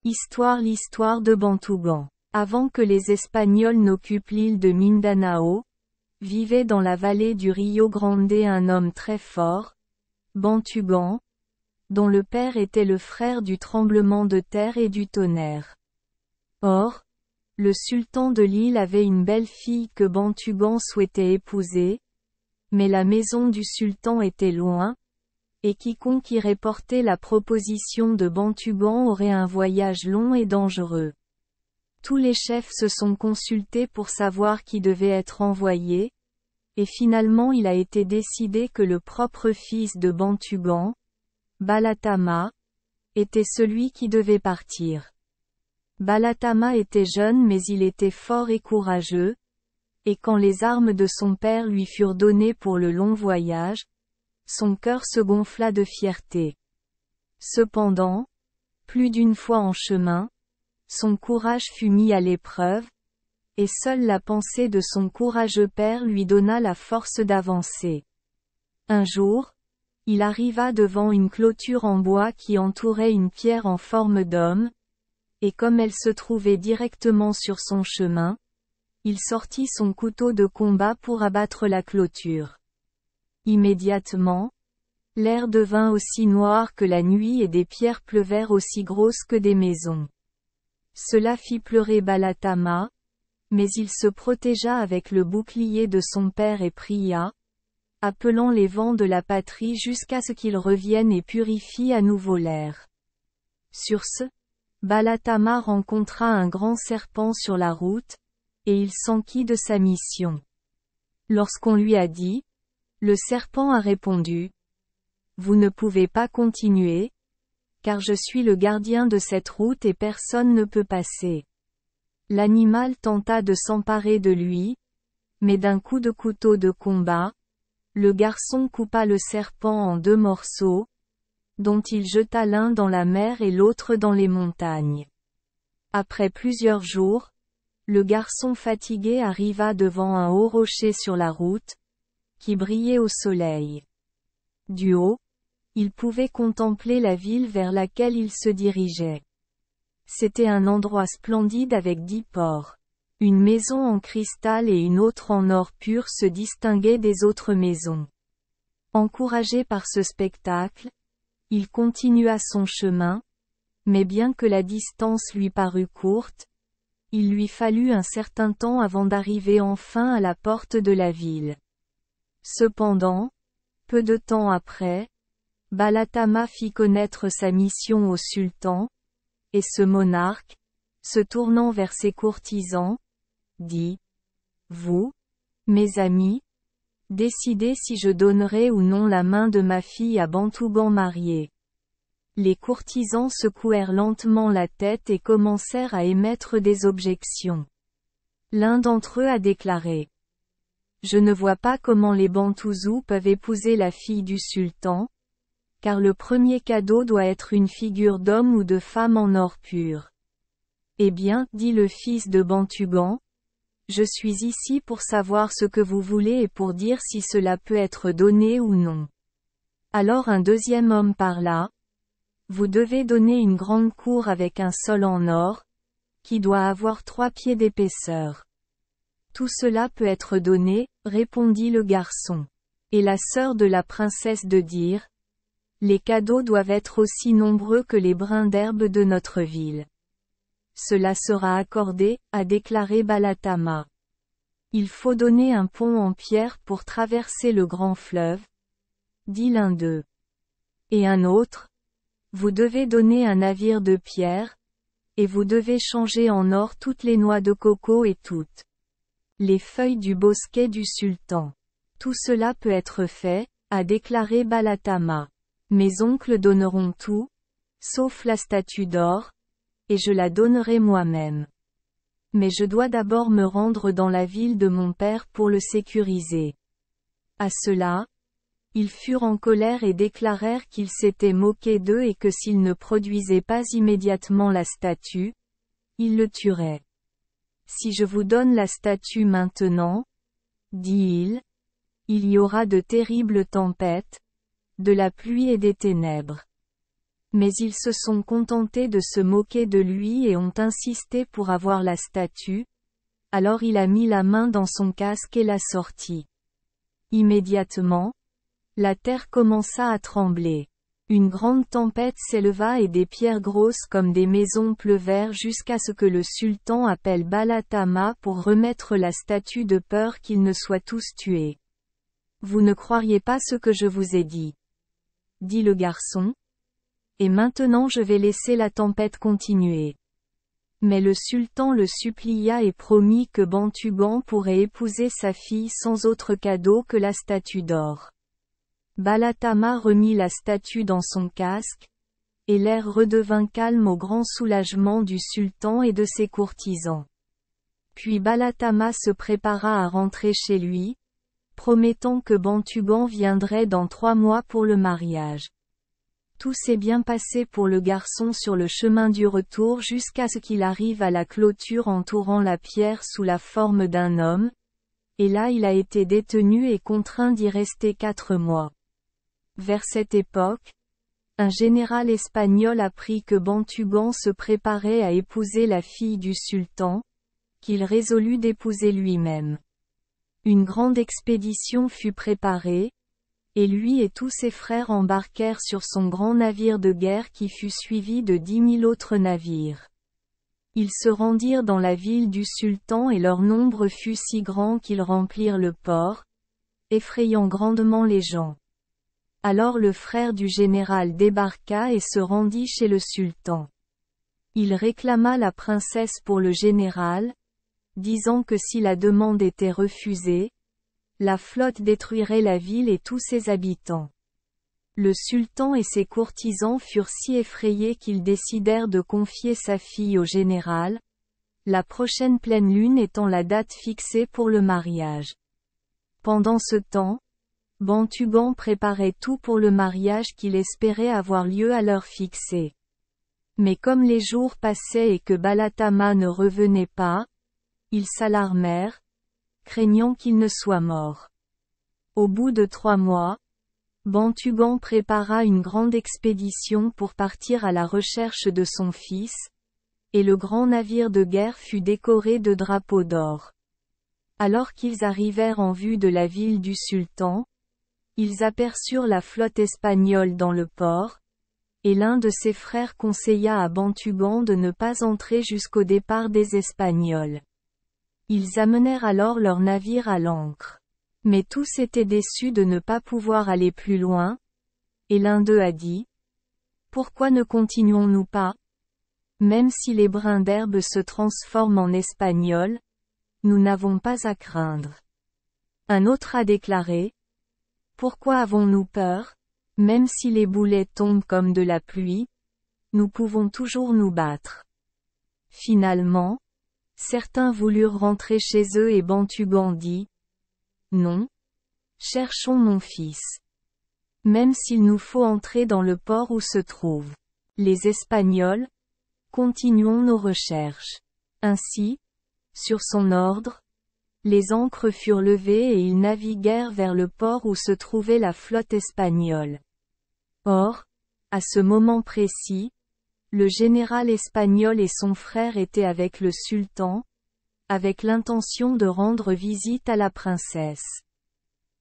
L'histoire de Bantougan. Avant que les Espagnols n'occupent l'île de Mindanao, vivait dans la vallée du Rio Grande un homme très fort, Bantougan, dont le père était le frère du tremblement de terre et du tonnerre. Or, le sultan de l'île avait une belle fille que Bantougan souhaitait épouser, mais la maison du sultan était loin, et quiconque irait porter la proposition de Bantougan aurait un voyage long et dangereux. Tous les chefs se sont consultés pour savoir qui devait être envoyé, et finalement il a été décidé que le propre fils de Bantougan, Balatama, était celui qui devait partir. Balatama était jeune mais il était fort et courageux, et quand les armes de son père lui furent données pour le long voyage, son cœur se gonfla de fierté. Cependant, plus d'une fois en chemin, son courage fut mis à l'épreuve, et seule la pensée de son courageux père lui donna la force d'avancer. Un jour, il arriva devant une clôture en bois qui entourait une pierre en forme d'homme, et comme elle se trouvait directement sur son chemin, il sortit son couteau de combat pour abattre la clôture. Immédiatement, l'air devint aussi noir que la nuit et des pierres pleuvèrent aussi grosses que des maisons. Cela fit pleurer Balatama, mais il se protégea avec le bouclier de son père et pria, appelant les vents de la patrie jusqu'à ce qu'ils reviennent et purifient à nouveau l'air. Sur ce, Balatama rencontra un grand serpent sur la route, et il s'enquit de sa mission. Lorsqu'on lui a dit, le serpent a répondu: « Vous ne pouvez pas continuer, car je suis le gardien de cette route et personne ne peut passer. » L'animal tenta de s'emparer de lui, mais d'un coup de couteau de combat, le garçon coupa le serpent en 2 morceaux, dont il jeta l'un dans la mer et l'autre dans les montagnes. Après plusieurs jours, le garçon fatigué arriva devant un haut rocher sur la route, qui brillait au soleil. Du haut, il pouvait contempler la ville vers laquelle il se dirigeait. C'était un endroit splendide avec 10 ports. Une maison en cristal et une autre en or pur se distinguaient des autres maisons. Encouragé par ce spectacle, il continua son chemin, mais bien que la distance lui parût courte, il lui fallut un certain temps avant d'arriver enfin à la porte de la ville. Cependant, peu de temps après, Balatama fit connaître sa mission au sultan, et ce monarque, se tournant vers ses courtisans, dit: « Vous, mes amis, décidez si je donnerai ou non la main de ma fille à Bantougan mariée. » Les courtisans secouèrent lentement la tête et commencèrent à émettre des objections. L'un d'entre eux a déclaré: « Je ne vois pas comment les Bantouzous peuvent épouser la fille du sultan, car le premier cadeau doit être une figure d'homme ou de femme en or pur. » Eh bien, dit le fils de Bantougan, je suis ici pour savoir ce que vous voulez et pour dire si cela peut être donné ou non. Alors un deuxième homme parla: vous devez donner une grande cour avec un sol en or, qui doit avoir 3 pieds d'épaisseur. Tout cela peut être donné, répondit le garçon. Et la sœur de la princesse de dire: les cadeaux doivent être aussi nombreux que les brins d'herbe de notre ville. Cela sera accordé, a déclaré Balatama. Il faut donner un pont en pierre pour traverser le grand fleuve, dit l'un d'eux. Et un autre: vous devez donner un navire de pierre, et vous devez changer en or toutes les noix de coco et toutes les feuilles du bosquet du sultan. Tout cela peut être fait, a déclaré Balatama. Mes oncles donneront tout, sauf la statue d'or, et je la donnerai moi-même. Mais je dois d'abord me rendre dans la ville de mon père pour le sécuriser. À cela, ils furent en colère et déclarèrent qu'ils s'étaient moqués d'eux et que s'ils ne produisaient pas immédiatement la statue, ils le tueraient. Si je vous donne la statue maintenant, dit-il, il y aura de terribles tempêtes, de la pluie et des ténèbres. Mais ils se sont contentés de se moquer de lui et ont insisté pour avoir la statue. Alors il a mis la main dans son casque et l'a sorti. Immédiatement, la terre commença à trembler. Une grande tempête s'éleva et des pierres grosses comme des maisons pleuvèrent jusqu'à ce que le sultan appelle Balatama pour remettre la statue de peur qu'ils ne soient tous tués. Vous ne croiriez pas ce que je vous ai dit, dit le garçon. Et maintenant je vais laisser la tempête continuer. Mais le sultan le supplia et promit que Bantughan pourrait épouser sa fille sans autre cadeau que la statue d'or. Balatama remit la statue dans son casque, et l'air redevint calme au grand soulagement du sultan et de ses courtisans. Puis Balatama se prépara à rentrer chez lui, promettant que Bantughan viendrait dans 3 mois pour le mariage. Tout s'est bien passé pour le garçon sur le chemin du retour jusqu'à ce qu'il arrive à la clôture entourant la pierre sous la forme d'un homme, et là il a été détenu et contraint d'y rester 4 mois. Vers cette époque, un général espagnol apprit que Bantughan se préparait à épouser la fille du sultan, qu'il résolut d'épouser lui-même. Une grande expédition fut préparée, et lui et tous ses frères embarquèrent sur son grand navire de guerre qui fut suivi de 10 000 autres navires. Ils se rendirent dans la ville du sultan et leur nombre fut si grand qu'ils remplirent le port, effrayant grandement les gens. Alors le frère du général débarqua et se rendit chez le sultan. Il réclama la princesse pour le général, disant que si la demande était refusée, la flotte détruirait la ville et tous ses habitants. Le sultan et ses courtisans furent si effrayés qu'ils décidèrent de confier sa fille au général, la prochaine pleine lune étant la date fixée pour le mariage. Pendant ce temps, Bantughan préparait tout pour le mariage qu'il espérait avoir lieu à l'heure fixée. Mais comme les jours passaient et que Balatama ne revenait pas, ils s'alarmèrent, craignant qu'il ne soit mort. Au bout de 3 mois, Bantughan prépara une grande expédition pour partir à la recherche de son fils, et le grand navire de guerre fut décoré de drapeaux d'or. Alors qu'ils arrivèrent en vue de la ville du sultan, ils aperçurent la flotte espagnole dans le port, et l'un de ses frères conseilla à Bantughan de ne pas entrer jusqu'au départ des Espagnols. Ils amenèrent alors leur navire à l'ancre. Mais tous étaient déçus de ne pas pouvoir aller plus loin, et l'un d'eux a dit : « Pourquoi ne continuons-nous pas ? Même si les brins d'herbe se transforment en espagnols, nous n'avons pas à craindre. » Un autre a déclaré : « Pourquoi avons-nous peur ? Même si les boulets tombent comme de la pluie, nous pouvons toujours nous battre. » Finalement, certains voulurent rentrer chez eux et Bantughan dit : « Non. Cherchons mon fils. Même s'il nous faut entrer dans le port où se trouvent les Espagnols, continuons nos recherches. » Ainsi, sur son ordre, les ancres furent levées et ils naviguèrent vers le port où se trouvait la flotte espagnole. Or, à ce moment précis, le général espagnol et son frère étaient avec le sultan, avec l'intention de rendre visite à la princesse.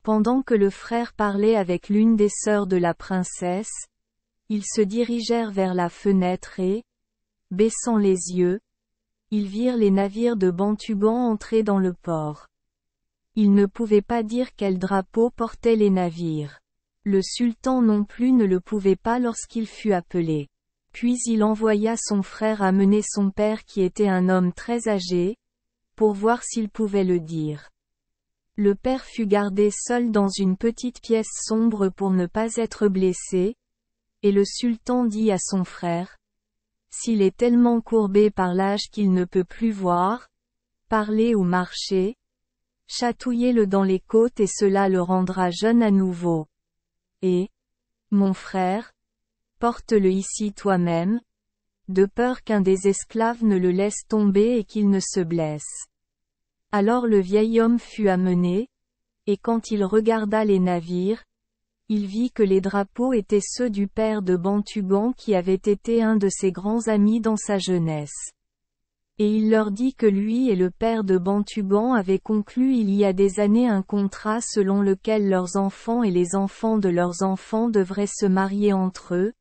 Pendant que le frère parlait avec l'une des sœurs de la princesse, ils se dirigèrent vers la fenêtre et, baissant les yeux, ils virent les navires de Bantughan entrer dans le port. Ils ne pouvaient pas dire quel drapeau portaient les navires. Le sultan non plus ne le pouvait pas lorsqu'il fut appelé. Puis il envoya son frère amener son père qui était un homme très âgé, pour voir s'il pouvait le dire. Le père fut gardé seul dans une petite pièce sombre pour ne pas être blessé, et le sultan dit à son frère : « S'il est tellement courbé par l'âge qu'il ne peut plus voir, parler ou marcher, chatouillez-le dans les côtes et cela le rendra jeune à nouveau. Et, mon frère, porte-le ici toi-même, de peur qu'un des esclaves ne le laisse tomber et qu'il ne se blesse. » Alors le vieil homme fut amené, et quand il regarda les navires, il vit que les drapeaux étaient ceux du père de Bantugan qui avait été un de ses grands amis dans sa jeunesse. Et il leur dit que lui et le père de Bantugan avaient conclu il y a des années un contrat selon lequel leurs enfants et les enfants de leurs enfants devraient se marier entre eux,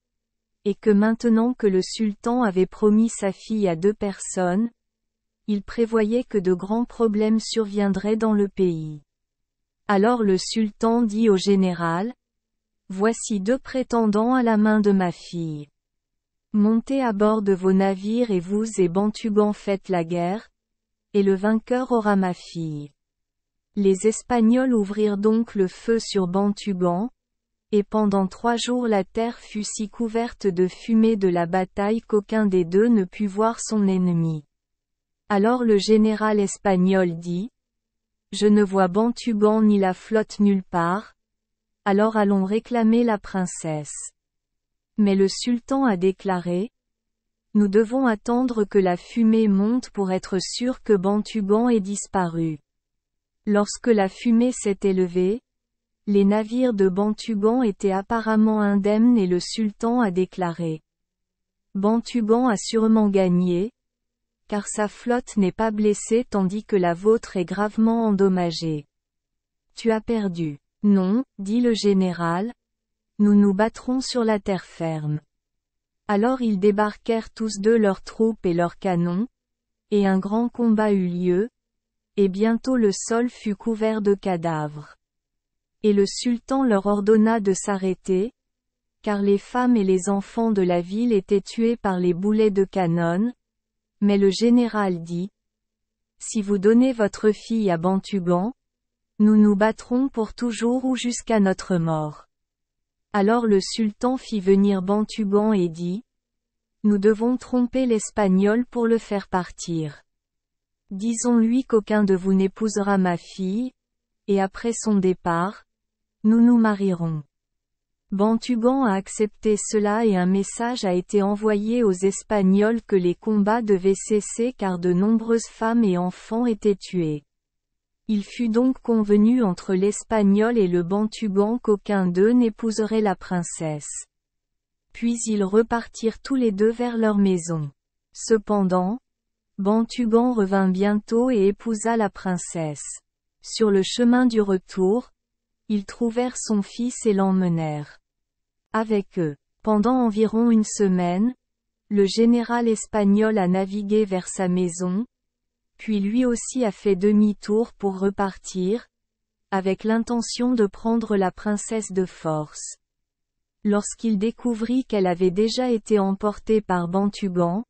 et que maintenant que le sultan avait promis sa fille à 2 personnes, il prévoyait que de grands problèmes surviendraient dans le pays. Alors le sultan dit au général, « Voici 2 prétendants à la main de ma fille. Montez à bord de vos navires et vous et Bantugan faites la guerre, et le vainqueur aura ma fille. » Les Espagnols ouvrirent donc le feu sur Bantugan, et pendant 3 jours la terre fut si couverte de fumée de la bataille qu'aucun des 2 ne put voir son ennemi. Alors le général espagnol dit, « Je ne vois Bantugan ni la flotte nulle part, alors allons réclamer la princesse. » Mais le sultan a déclaré, « Nous devons attendre que la fumée monte pour être sûr que Bantugan ait disparu. » Lorsque la fumée s'est élevée, les navires de Bantugan étaient apparemment indemnes et le sultan a déclaré, « Bantugan a sûrement gagné, car sa flotte n'est pas blessée tandis que la vôtre est gravement endommagée. » « Tu as perdu. » « Non, dit le général, nous nous battrons sur la terre ferme. » Alors ils débarquèrent tous 2 leurs troupes et leurs canons, et un grand combat eut lieu, et bientôt le sol fut couvert de cadavres. Et le sultan leur ordonna de s'arrêter, car les femmes et les enfants de la ville étaient tués par les boulets de canon, mais le général dit, « Si vous donnez votre fille à Bantugan, nous nous battrons pour toujours ou jusqu'à notre mort. » Alors le sultan fit venir Bantugan et dit, « Nous devons tromper l'Espagnol pour le faire partir. Disons-lui qu'aucun de vous n'épousera ma fille, et après son départ, nous nous marierons. » Bantugan a accepté cela et un message a été envoyé aux Espagnols que les combats devaient cesser car de nombreuses femmes et enfants étaient tués. Il fut donc convenu entre l'Espagnol et le Bantugan qu'aucun d'eux n'épouserait la princesse. Puis ils repartirent tous les 2 vers leur maison. Cependant, Bantugan revint bientôt et épousa la princesse. Sur le chemin du retour, ils trouvèrent son fils et l'emmenèrent avec eux. Pendant environ 1 semaine, le général espagnol a navigué vers sa maison, puis lui aussi a fait demi-tour pour repartir, avec l'intention de prendre la princesse de force. Lorsqu'il découvrit qu'elle avait déjà été emportée par Bantugan,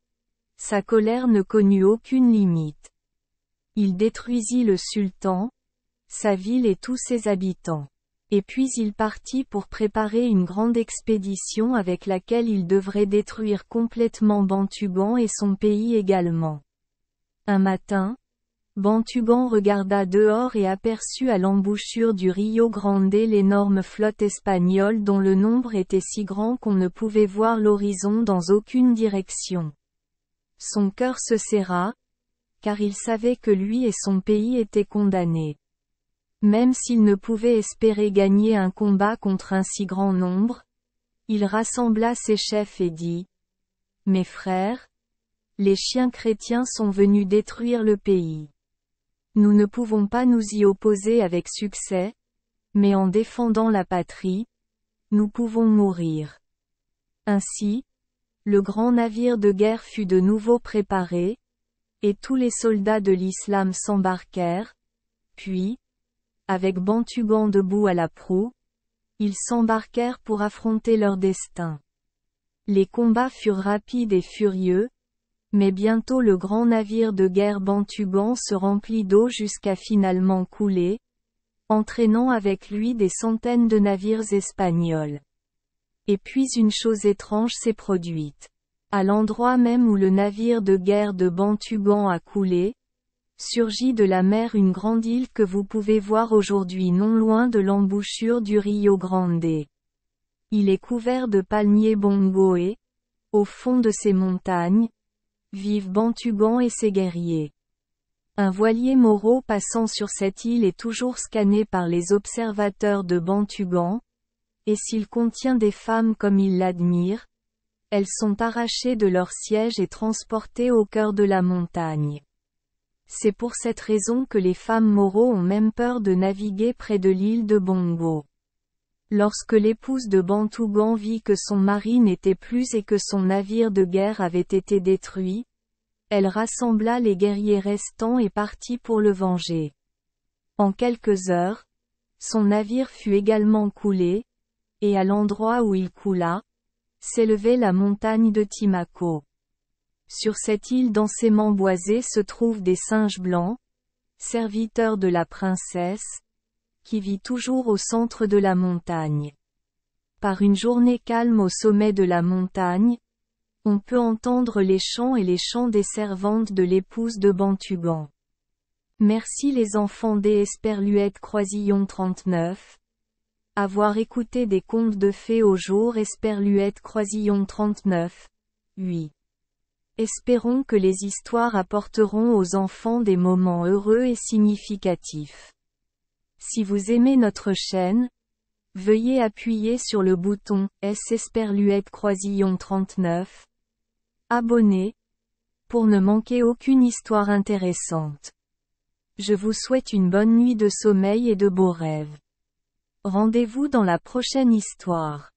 sa colère ne connut aucune limite. Il détruisit le sultan, sa ville et tous ses habitants. Et puis il partit pour préparer une grande expédition avec laquelle il devrait détruire complètement Bantugan et son pays également. Un matin, Bantugan regarda dehors et aperçut à l'embouchure du Rio Grande l'énorme flotte espagnole dont le nombre était si grand qu'on ne pouvait voir l'horizon dans aucune direction. Son cœur se serra, car il savait que lui et son pays étaient condamnés. Même s'il ne pouvait espérer gagner un combat contre un si grand nombre, il rassembla ses chefs et dit, « Mes frères, les chiens chrétiens sont venus détruire le pays. Nous ne pouvons pas nous y opposer avec succès, mais en défendant la patrie, nous pouvons mourir. » Ainsi, le grand navire de guerre fut de nouveau préparé, et tous les soldats de l'islam s'embarquèrent, puis, avec Bantugan debout à la proue, ils s'embarquèrent pour affronter leur destin. Les combats furent rapides et furieux, mais bientôt le grand navire de guerre Bantugan se remplit d'eau jusqu'à finalement couler, entraînant avec lui des centaines de navires espagnols. Et puis une chose étrange s'est produite. À l'endroit même où le navire de guerre de Bantugan a coulé, surgit de la mer une grande île que vous pouvez voir aujourd'hui non loin de l'embouchure du Rio Grande. Il est couvert de palmiers bongo et, au fond de ces montagnes, vivent Bantugan et ses guerriers. Un voilier Moro passant sur cette île est toujours scanné par les observateurs de Bantugan, Et s'il contient des femmes comme ils l'admirent, elles sont arrachées de leur siège et transportées au cœur de la montagne. C'est pour cette raison que les femmes Moro ont même peur de naviguer près de l'île de Bongo. Lorsque l'épouse de Bantougan vit que son mari n'était plus et que son navire de guerre avait été détruit, elle rassembla les guerriers restants et partit pour le venger. En quelques heures, son navire fut également coulé, et à l'endroit où il coula, s'élevait la montagne de Timako. Sur cette île densément boisée se trouvent des singes blancs, serviteurs de la princesse, qui vit toujours au centre de la montagne. Par une journée calme au sommet de la montagne, on peut entendre les chants et les chants des servantes de l'épouse de Bantougan. Merci les enfants des Esperluette Croisillon 39. Avoir écouté des contes de fées au jour Esperluette Croisillon 39. 8. Espérons que les histoires apporteront aux enfants des moments heureux et significatifs. Si vous aimez notre chaîne, veuillez appuyer sur le bouton S Esperluette Croisillon 39. Abonner, pour ne manquer aucune histoire intéressante. Je vous souhaite une bonne nuit de sommeil et de beaux rêves. Rendez-vous dans la prochaine histoire.